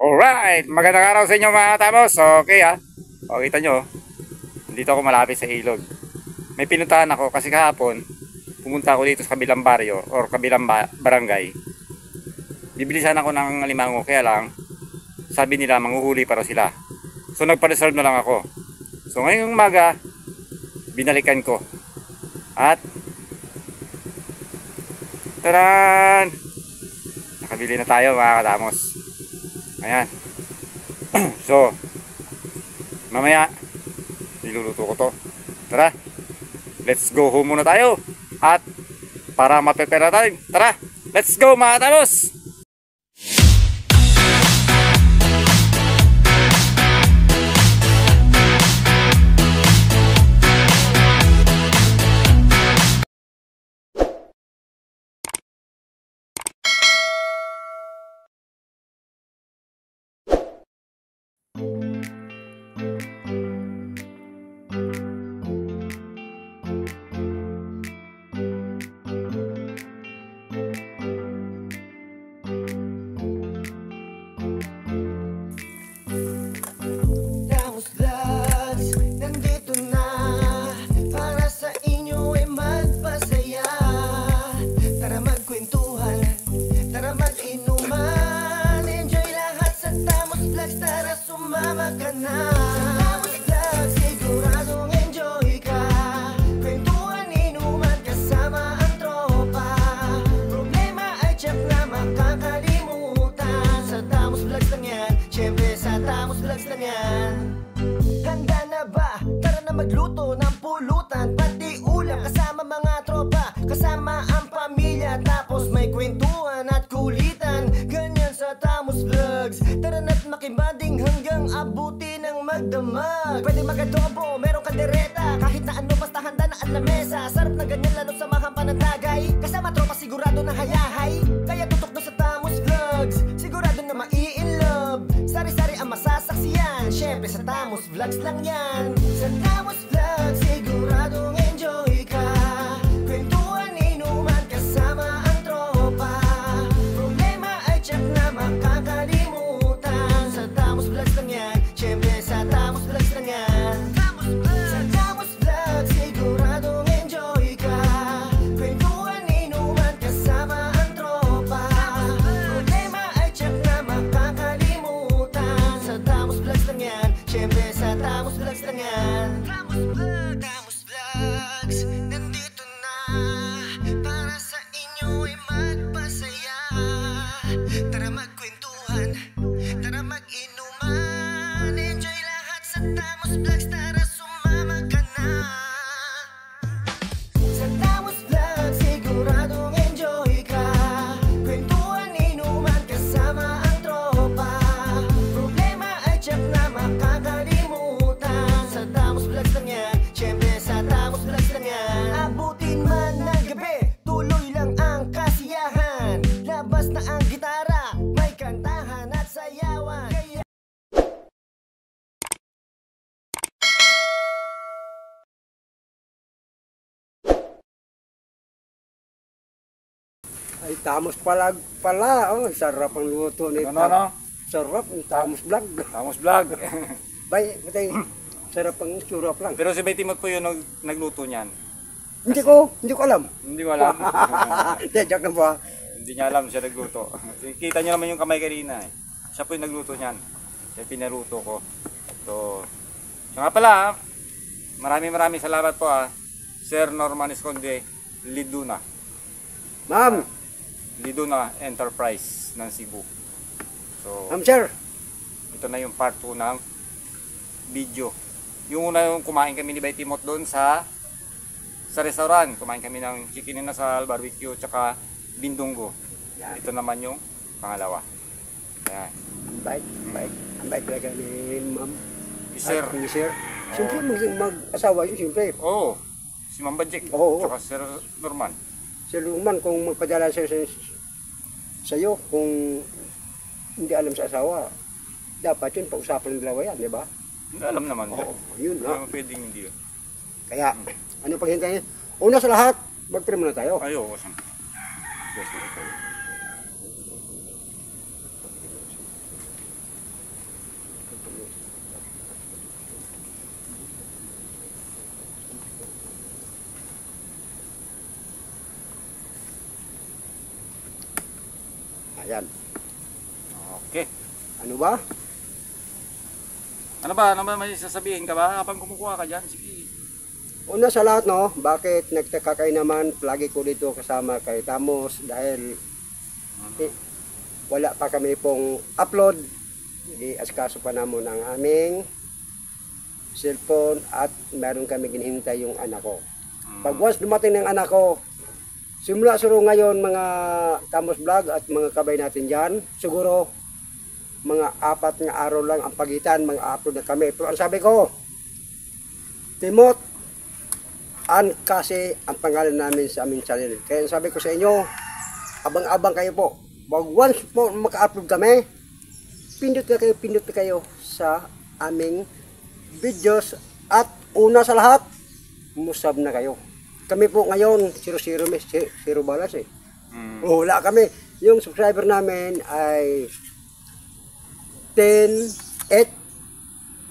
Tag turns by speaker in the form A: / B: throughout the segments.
A: Alright, magandang araw sa inyo mga tamos. Okay o kita nyo, dito ako malapit sa ilog. May pinuntahan ako kasi kahapon pumunta ako dito sa kabilang baryo or kabilang barangay. Bibilisan ako ng alimango, kaya lang sabi nila manghuhuli para sila. So nagpa-reserve na lang ako. So ngayong umaga binalikan ko. At taran! Nakabili na tayo mga katamos. Ayan. So mamaya niluluto ko to. Tara, let's go home muna tayo. At para mapepera tayo, tara, let's go mga katamos.
B: Handa na ba? Tara na magluto ng pulutan, pati ulam kasama mga tropa, kasama ang pamilya, tapos may kwentuhan at kulitan. Ganyan sa Tamos Vlogs. Tara na't makibanding hanggang abuti ng magdamag. Pwede mag-adobo, merong kaldereta, kahit na ano basta handa na ang lamesa. Sarap na ganyan lalo sa mga panatagay, kasama tropa sigurado na hayahay. Kaya tutok na sa Tamos Vlogs, sigurado na mai-inlove. Sari-sari ang masasaksiyan, syempre sa Tamos Vlogs lang yan. Sa Tamos Vlogs, siguradong enjoy ka. Kwentuhan, inuman, kasama ang tropa. Problema ay tiyak na makakalimutan. Sa Tamos Vlogs lang yan, syempre sa Tamos Vlogs lang yan. Sa Tamos Vlogs, siguradong enjoy ka. Kwentuhan, inuman, kasama ang tropa. Problema ay tiyak na makakalimutan. Sa Tamos Vlogs lang yan, syempre sa Tamos Vlogs lang yan. Tamos Vlogs, nandito na para sa inyo ay magpasaya. Tara magkwentuhan, tara mag-inuman, enjoy lahat sa Tamos Vlogs, tara sumama ka na. Sa Tamos Vlogs, siguradong enjoy ka. Kwentuhan, inuman, kasama ang tropa. Problema ay tiyak na makakalimutan. Sa Tamos Vlogs lang yan, syempre sa Tamos Vlogs lang yan. Abutin man ng gabi, tuloy lang ang kasiyahan. Labas na ang gitara, may kantahan at sayawan. Kaya
C: Ay, Tamos pala. Oh, sarap ang luto ni
A: Ano?
C: Sarap ang Tamos Vlog.
A: Tamos Vlog.
C: Bay, patay. Sarap ang surap lang.
A: Pero si Bay Timot po yun nagluto niyan.
C: Hindi ko alam.
A: Hindi ko alam.
C: Joke na po.
A: Hindi niya alam siya nagluto. Kita niyo naman yung kamay kanina eh. Siya po yung nagluto niyan. Siya pinaluto ko. So nga pala, maraming salamat po Sir Norman Esconde Liduna.
C: Ma'am,
A: Liduna Enterprise ng Cebu. So
C: ma'am sir.
A: ito na yung part 2 ng video. Yung una yung kumain kami ni Bay Timot doon sa restaurant. Kumain kami ng chicken inasal, barbecue, tsaka bindunggo. Ito naman yung pangalawa. Ayan.
C: Ang bait talaga ni ma'am.
A: Sir.
C: Ni sir. Siyempre mag-asawa yun, siyempre.
A: Oo. Si Ma'am Bajik.
C: Oo.
A: Tsaka Sir Norman.
C: Sir Luman, kung magpadala sa'yo, kung hindi alam sa asawa, dapat yun, pausapan ng dalawa yan, di ba?
A: Hindi alam naman.
C: Oo, yun
A: Hindi
C: na.
A: naman pwedeng hindi.
C: Kaya, ano paghintay niya? Una sa lahat, mag-trim muna tayo.
A: Ayaw.
C: Ayan.
A: Okay.
C: Ano ba?
A: Ano ba may sasabihin ka ba habang kumukuha ka dyan? Sige.
C: Una sa lahat, no, bakit nagtaka kayo naman, lagi ko dito kasama kay Tamos dahil wala pa kami pong upload. I-askaso pa naman ang aming cellphone at meron kami ginhintay yung anak ko. Pag once dumating ng anak ko, simula suro ngayon mga Tamos Vlog at mga kabay natin dyan, siguro mga 4 na araw lang ang pagitan, mga upload na kami. Pero ang sabi ko, Timot, kasi ang pangalan namin sa aming channel. Kaya ang sabi ko sa inyo, abang-abang kayo po. Wag once po maka-upload kami, pindot na kayo sa aming videos. At una sa lahat, musab na kayo. Kami po ngayon, 0 balas eh. Wala kami. Yung subscriber namin ay 10-8,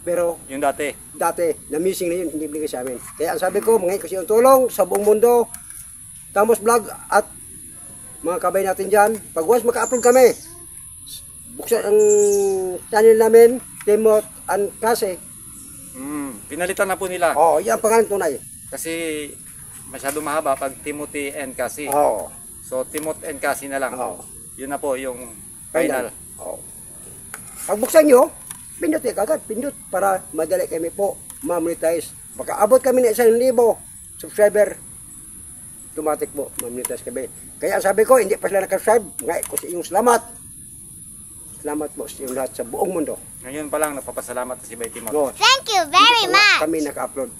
C: pero
A: Yung dati.
C: na missing na yun, hindi binigay sa amin. Kaya ang sabi ko, mga kasi yung tulong sa buong mundo, Tamos Vlog at mga kabay natin dyan, pag once maka-upload kami, buksan ang channel namin, Timot and Kasi.
A: Pinalitan na po nila.
C: Oo, yan ang pangalan tunay.
A: Kasi masyado mahaba pag Timothy and Cassie.
C: Oo.
A: So Timot and Cassie na lang.
C: Oo.
A: Yun na po yung final.
C: Oo. Pag buksan nyo, pindot agad, pindot para madali kami po ma-monetize. Baka abot kami ng 1,000 subscriber, automatic po, ma-monetize kami. Kaya ang sabi ko, hindi pa sila nakasubscribe, ngay ko sa inyong salamat. Salamat po sa inyong lahat sa buong mundo.
A: Ngayon pa lang nagpapasalamat si Bay Timot.
C: No,
D: Thank you very much.
C: kami naka-upload.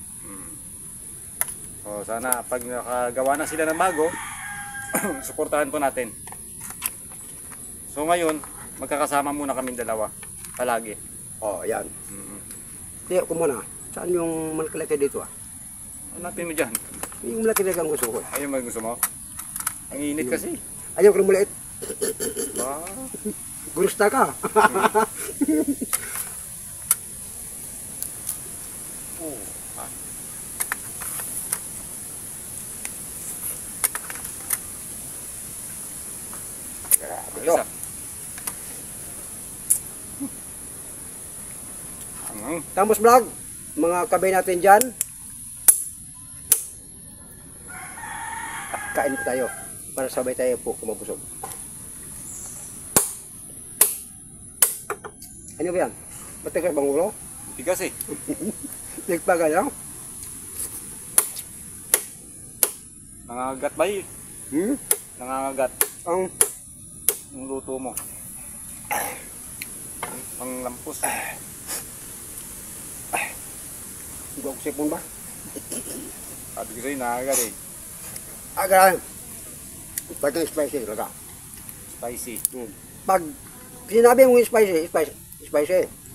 A: So sana pag nakagawa na sila ng bago, suportahan po natin. So ngayon, magkakasama muna kaming dalawa. Palagi.
C: Oh, yan. Tiyo ko muna. Saan yung malaki dito ah?
A: Hanapin mo dyan.
C: Yung malaki ang gusto ko.
A: Ayun ba gusto mo? Ang init kasi.
C: Ayaw ko ng maliit.
A: Ah,
C: Gurusta ka.
A: isa.
C: Tamos Vlog, mga kabay natin dyan. Kain po tayo para sabay tayo po kumabusog. Ano ba yan? Matagal bang ulo?
A: Tigas eh.
C: Nagpagal lang?
A: Nangangagat ba eh? Nangangagat.
C: Ang
A: Yung luto mo. Ang lampos.
C: Huwag ko sipon ba?
A: Sabi ko sa'yo, nangangagat eh.
C: Grabe. Pag spicy talaga.
A: Spicy.
C: Pag sinabi mo yung spicy.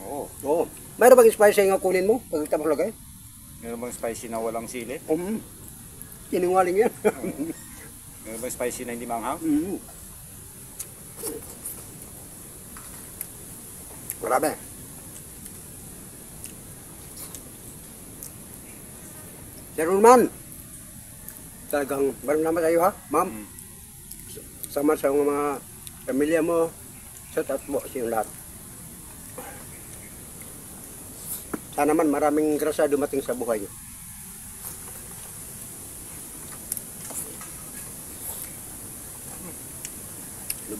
A: Oo.
C: Oo. Mayroon bang spicy nga kunin mo? Pag tapos lagay?
A: Meron bang spicy na walang sili?
C: Sinungaling yan.
A: Meron bang spicy na hindi manghang?
C: Grabe. Sir Roman, talagang barang naman tayo ha, ma'am. Sama sa mga pamilya mo, sa tatlo siyang lahat. Sana man maraming grasya dumating sa buhay niyo.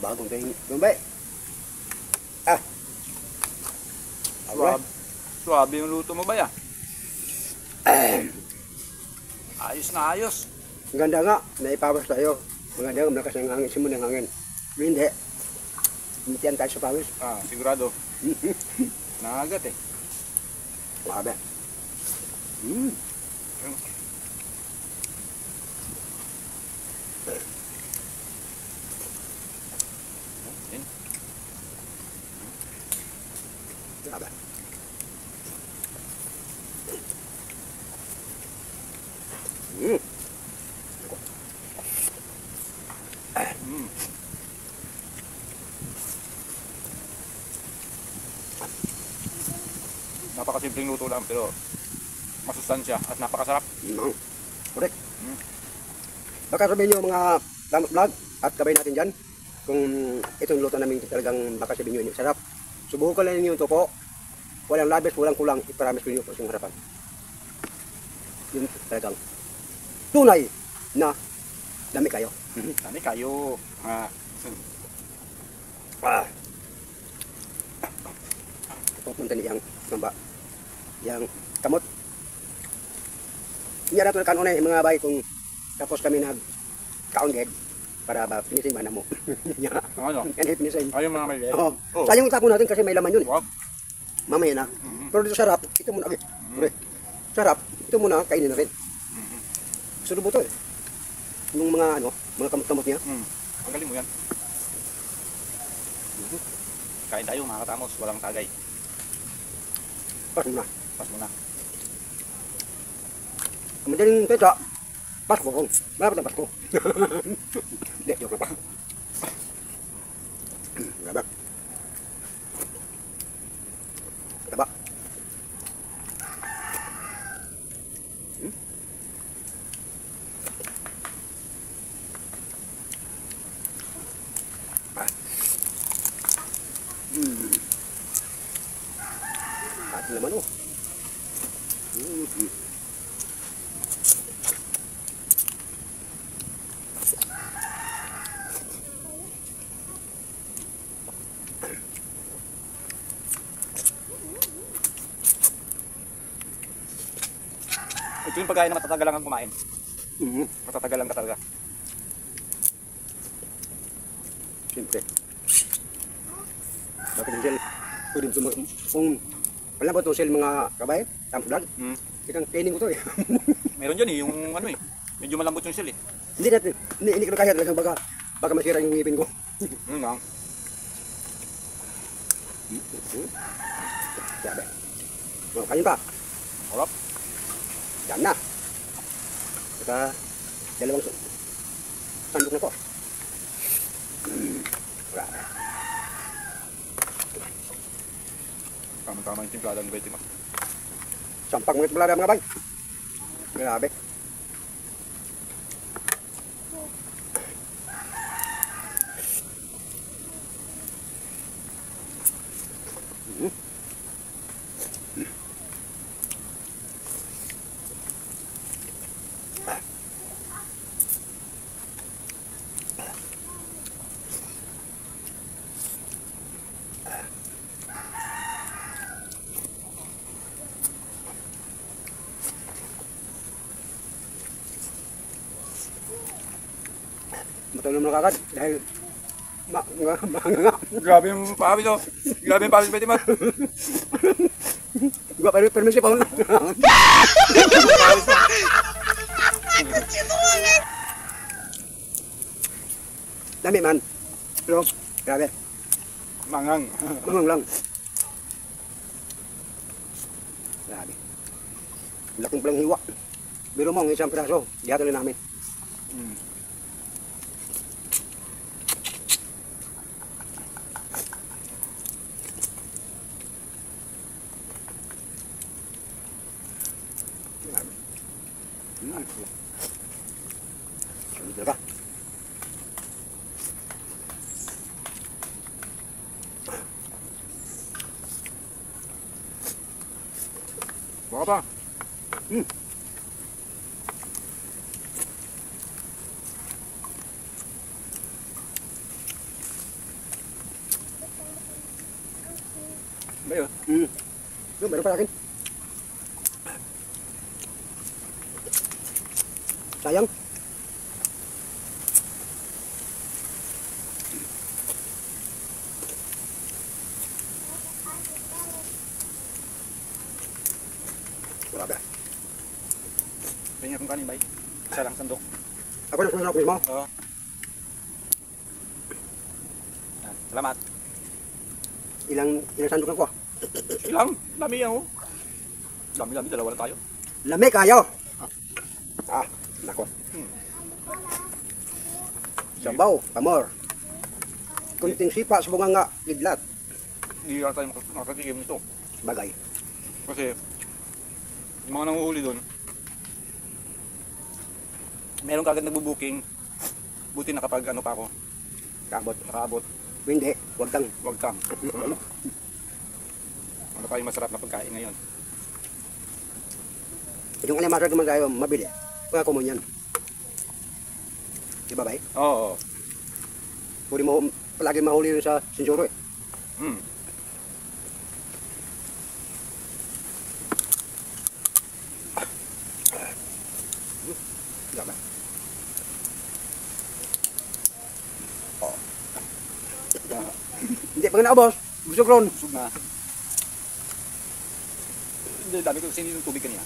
C: Bagong tayo. Gumbay.
A: Suwabe yung luto mo ba yan? Ayos na ayos.
C: Ang ganda nga, naipawas tayo. Maganda nga, malakas ang hangin. Simon ng hangin. Hindi. Umitian tayo sa pawis.
A: Sigurado. Nangagat eh.
C: Grabe.
A: Yan.
C: Grabe.
A: Napakasimpleng luto lang pero masustansya at napakasarap.
C: Correct. Baka sabihin nyo mga Tamos Vlog at kabay natin dyan, kung itong luto namin talagang baka sabihin nyo, sarap. Subukan lang ninyo ito po. Walang labis, walang kulang. Ipromise ko ninyo po sa harapan. Yun talagang tunay na dami kayo.
A: Dami kayo.
C: Ah. Pupunta niyang mamba. Yang kamot. Hindi na ito kanunay mga bay kung tapos kami nag-kaunged para ba pinisin ba na mo.
A: Ano?
C: Yan pinisin.
A: Ayun mga maliit.
C: Oo.
A: Oh.
C: Sayang itapon natin kasi may laman yun.
A: Wow.
C: Mamaya na. Pero dito sarap, ito muna. Okay. Sarap, ito muna, kainin natin. Sulo to eh. Yung mga mga kamot-kamot niya.
A: Ang galing mo yan. Kain tayo mga katamos, walang tagay.
C: Pas muna.
A: Pas muna.
C: Madaling pesa. Pasko kong. Malapit na Pasko. Hindi, joke na pa. Gaba. Gaba. At naman oh.
A: Ito yung pagkain na matatagalan kang kumain.
C: Mhm.
A: Matatagalan ka talaga.
C: Siyempre. Bakit hindi pwede kung wala ba ito sila mga kabay, tampulan, ikang training ko to eh.
A: Meron dyan eh, yung ano eh. Medyo malambot yung shell eh.
C: Hindi natin, hindi ko na kaya talagang baka masira yung ngipin ko.
A: Yun lang.
C: Sabi. Oh, kain pa.
A: Harap.
C: Yan na. Saka dalawang sandok na po. Wala.
A: Tama-tama yung timplada ng Betty Mac.
C: Sampang mga balada mga bay. Grabe. Matulong na kagad dahil nga.
A: Grabe yung pawis oh. Grabe yung pawis Betty Mac.
C: Gua permisi pa una. Dami man. Pero grabe.
A: Mangang.
C: Mangang lang. Grabe. Laking palang hiwa. Biro mo ang isang piraso. Dihato rin namin. Dito ka.
A: Baka pa. Ba yun?
C: Yung meron pa akin. Sayang. Grabe.
A: Tingnan kung kanin ba? Isa lang sandok.
C: Ako na sunod mismo.
A: Oo. Yan. Salamat.
C: Ilang sandukan ko.
A: Ilang? Dami yan oh. Dami, dalawa na tayo.
C: Lami kayo. Ah, nako. Sabaw, pamor. Kunting sipa sa bunganga, idlat.
A: Hindi yata tayo makatikim nito.
C: Bagay.
A: Kasi, yung mga nanguhuli doon, meron kagad nagbubuking. Buti nakapag ano pa ako.
C: Kabot.
A: Nakabot.
C: Hindi, wag kang.
A: Wag kang. Ano pa yung masarap na pagkain ngayon?
C: Yung alimasag naman tayo, mabili. Mga common yan. Di ba ba?
A: Oo.
C: Pwede mo palagi mahuli yun sa sinsuro eh.
A: Mm.
C: Di ba? Hindi, pag naubos, busog ron.
A: Busog na. Hindi, dami ko kasi ng tubig kanina.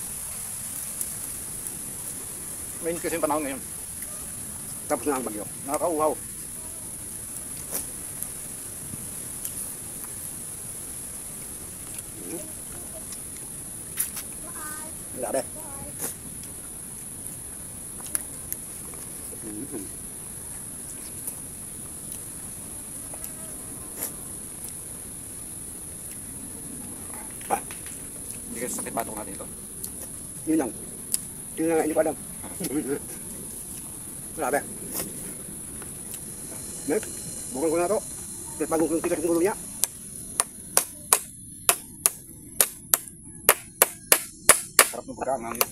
A: Mainit kasi yung panahon ngayon.
C: Tapos na ang bagyo.
A: Nakakauhaw.
C: Grabe.
A: Hindi kasi sakit patong natin ito.
C: Yun lang. Yun lang, hindi ko alam. Grabe. Next, bukan ko na to. Tapos bagong kong tigas ng gulo niya.
A: Sarap ng pagkain namin.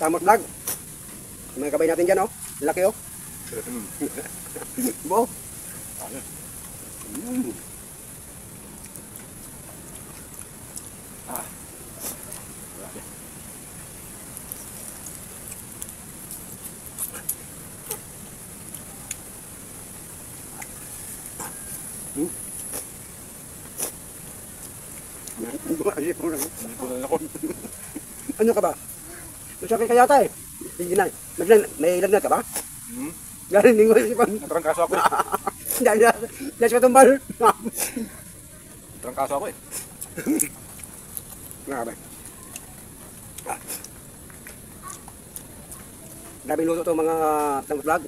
C: Tamot vlog. Mga kabay natin dyan, oh. Laki, oh. Buo.
A: Ah. Grabe. Hindi ko na ako.
C: Ano ka ba? Masakit ka yata eh. Hindi na. May lagnat ka ba?
A: Hmm?
C: Galing linggo isipan.
A: Natrangkaso ako eh.
C: Dahil sa tumbal.
A: Natrangkaso ako eh.
C: Grabe. Grabe luto to mga tamot vlog.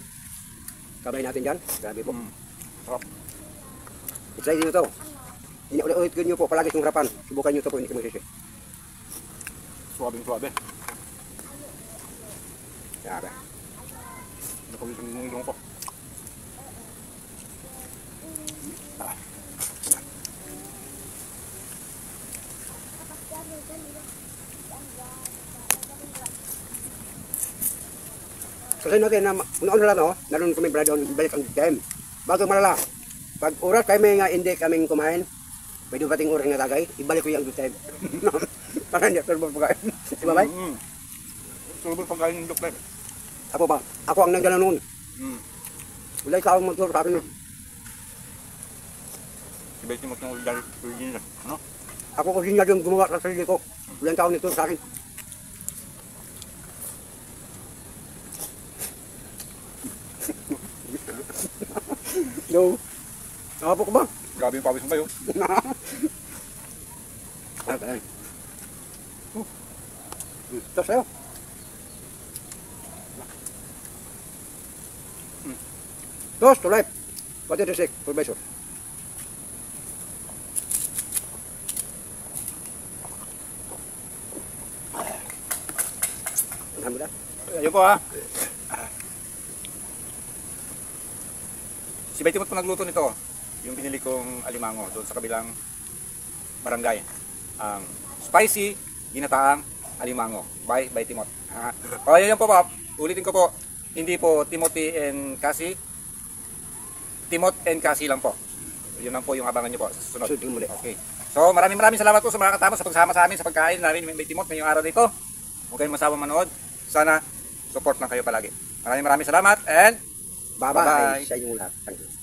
C: Kabay natin dyan. Grabe po.
A: Sarap.
C: Excited nyo to. Ulit nyo po palagi yung harapan. Subukan nyo to po, hindi ko magsisi.
A: Suwabe.
C: Grabe.
A: Nakawis ang ilong ko.
C: Kasi natin na una lang no, naroon kami brado balik ang game. Bago malala. Pag oras kami nga hindi kaming kumain, may dumating oras nga tagay, ibalik ko yung good time. Para hindi ako pagkain. Di ba, bay?
A: Sulubog pagkain ng doktor.
C: Ako ba? Ako ang nanggana noon. Wala ikaw ang magturo sa akin.
A: Ibig mo ng original. Ano?
C: Ako kasi nga yung gumawa sa sarili ko. Wala ikaw nito sa akin. Yo. Nakapok ko ba?
A: Grabe yung pawis mo kayo.
C: Okay. Ito sa'yo. Dos to life. What is the sick, Professor? Alhamdulillah.
A: Ayun po ha. Si Betty Mot po nagluto nito. Yung binili kong alimango doon sa kabilang barangay. Ang spicy ginataang alimango by Timot. O yun po po. Ulitin ko po. Hindi po Timothy and Cassie. Timot and Cassie lang po. Yun lang po yung abangan nyo po sa susunod.
C: Susunod muli.
A: Okay. So maraming salamat po sa mga katama sa pagsama sa amin sa pagkain namin may Timot ngayong araw dito. Huwag kayong masawang manood. Sana support lang kayo palagi. Maraming salamat and
C: Bye-bye sa inyong lahat. Thank you.